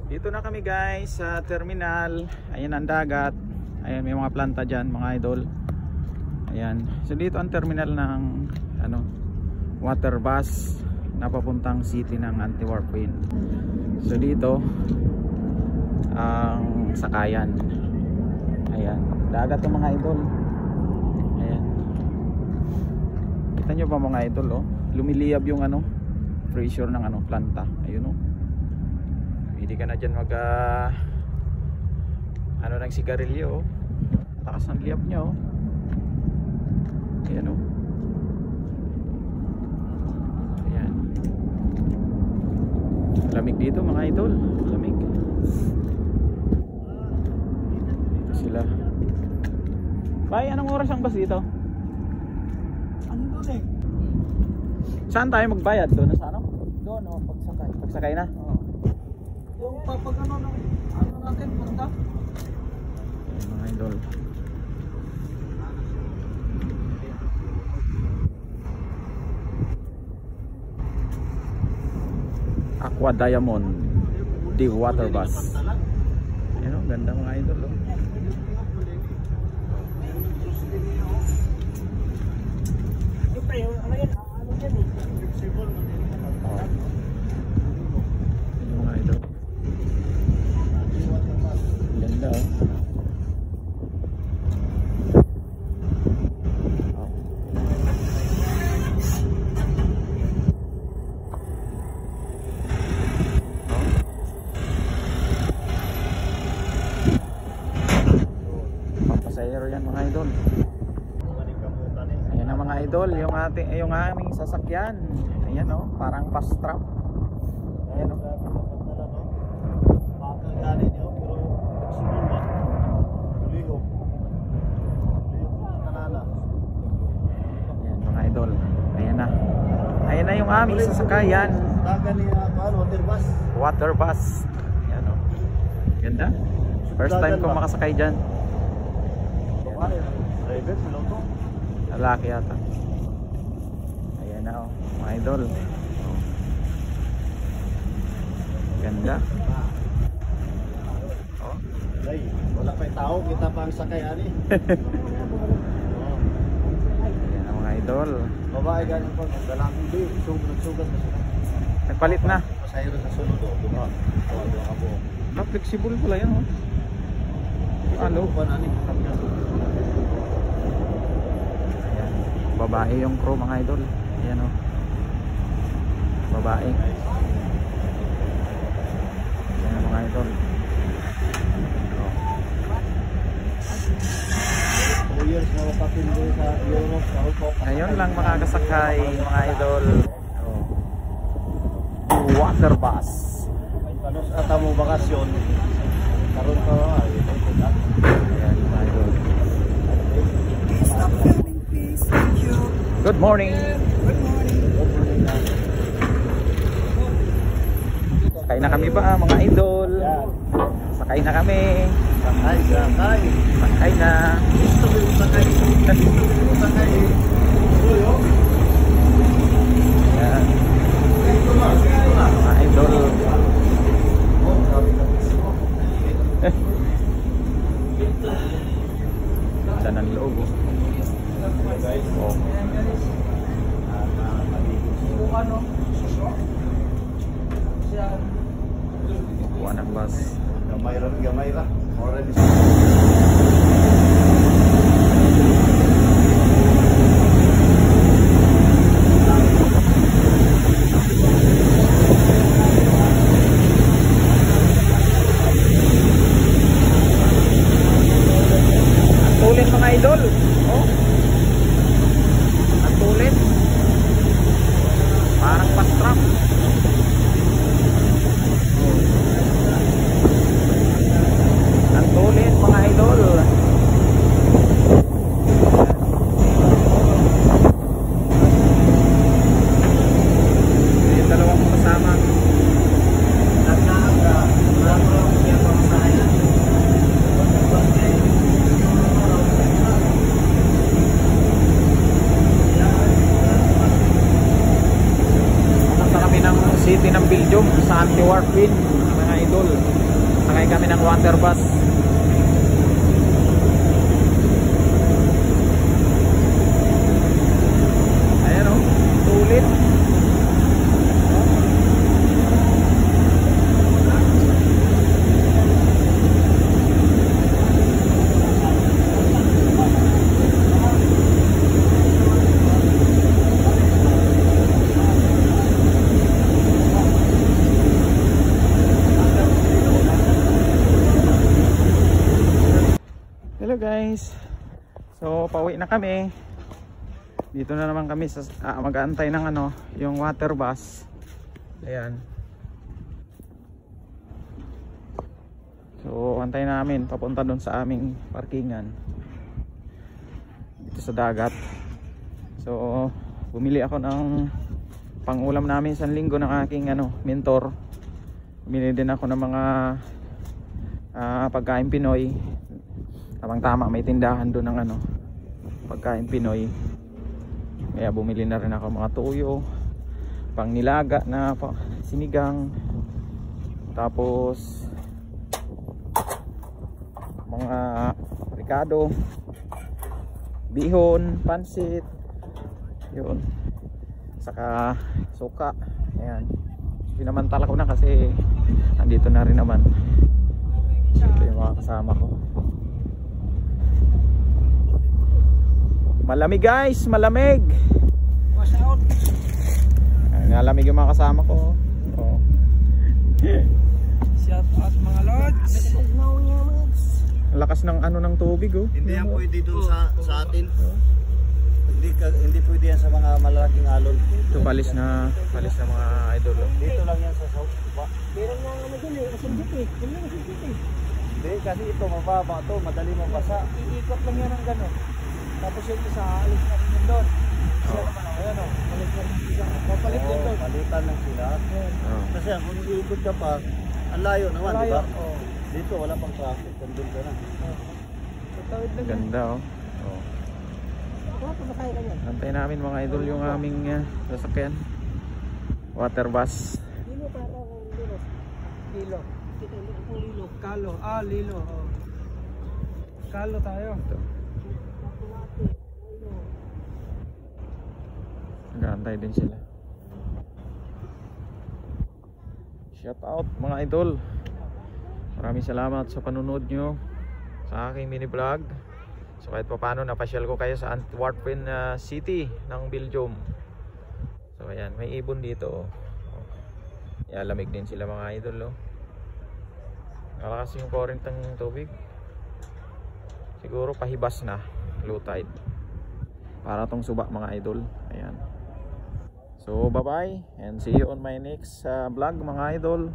Dito na kami guys sa terminal. Ayan ang dagat. Ayan may mga planta dyan mga idol. Ayan. So dito ang terminal ng water bus na papuntang city ng Antwerp. So dito ang sakayan. Ayan. Dagat ng mga idol. Ayan. Kita nyo ba mga idol oh? Lumiliyab yung pressure ng planta. Ayun oh. Hindi ka na dyan mag ng sigarilyo oh. Takas ng liyab nya oh. Ayan oh. Ayan. Lamig dito mga idol. Lamig. Dito sila. Bay, anong oras ang bus dito? Ano doon eh? Saan tayo magbayad? Doon sa Doon o, pagsakay. Pagsakay na? Oo. Yung pag natin, punta? Ayan, mga idol. Aqua Diamond The Water Bus. Ayan o, ganda mga idol oh. Mga idol. Ganda oh. Pampasahero yan mga idol. Ayan ang mga idol, yung aming sasakyan. Ayan oh, parang fast trap. Ayan oh. Ayan mga idol. Ayan na. Ayan na yung aming sasakyan. Water bus. Ayan oh. Ganda. First time ko makasakay dyan. Lalaki yata. Ayan na oh, mga idol. Ganda. Oh. Ay, wala pa yung tao, kita pa ang sakay ani. Ayan na mga idol. Babae ganyan po, magdalang hindi, sugat na siya. Nagpalit na. Pasahero sa sunod o, diba? Flexible pala yan oh. Ano? Ayan. Babae yung crew mga idol. Ayan oh. Babae. Ayan mga idol. Oh. 2 years na mapapindi sa Europe, sa Hukok. Ngayon lang makakasakay mga idol. Oh. Water bus. Ano sa atamo bakasyon? Karon ka ay Ayan mga idol. Good morning. Sakay na kami ba mga idol? Sakay na kami. sakay. Sakay na. Sakay. Ayan. Mga idol. Ganda ng loob oh. Oh. Kuha ng bus. Gamay ra. Already. Tulin mga idol. Oh. Ang tulin. Parang fast trap. Ang tulin mga idol. Yung dalawang kasama. City ng Belgium sa Antwerp mga idol. Sakay kami ng water bus. Ayan o, sulit. Hello guys, so pauwi na kami. Dito na naman kami sa mag-aantay ng ano, yung water bus. Ayan. So antay namin papunta doon sa aming parkingan dito sa dagat. So bumili ako ng pangulam namin sa linggo ng aking ano, mentor. Bumili din ako ng mga pagkain Pinoy. Tamang-tama, may tindahan doon ng ano, pagkain Pinoy. Kaya bumili na rin ako mga tuyo, pang nilaga na sinigang, tapos mga ricado, bihon, pansit, yun, saka suka. Ayan, pinamantala ko na kasi andito na rin naman. Ito yung mga kasama ko. Malamig guys, malamig. Wash out. Malamig yung mga kasama ko. Oh. Shout out mga lods. Lakas ng ano ng tubig oh. Hindi yan pwede dun sa atin. Hindi pwede yan sa mga malalaking alon. Ito palis na mga idol oh. Dito lang yan sa south, diba? Meron nga naman dyan eh, asundit eh. Yun lang asundit eh. Hindi, kasi ito mababa to, madali mabasa. Iikot lang yan ng gano'n. Tapos yung isa, alis na rin yun doon. Oh. Ayan o, palit na rin isa. Papalit din doon. Palitan lang sila. Oh. Kasi kung iikot ka pa, ang layo naman, Malayo, diba? oo. Dito wala pang traffic, nandun ka na. Tatawid lang yan. Ganda oh. Oh. Pumasakay ka yan. Antay namin mga idol yung aming sasakyan. Water bus. Lilo para kung lilo. Lilo. Lilo. Kalo. Lilo. Oh. Kalo tayo. Ito. Nag-aantay din sila. Shout out mga idol. Maraming salamat sa panunod nyo sa aking mini vlog. So kahit pa paano napasyal ko kayo sa Antwerpen City ng Belgium. So ayan, may ibon dito oh. Lamig din sila mga idol oh. Nakalakas yung current ng tubig. Siguro pahibas na, low tide. Para tong suba mga idol. Ayan. So bye bye and see you on my next vlog mga idol.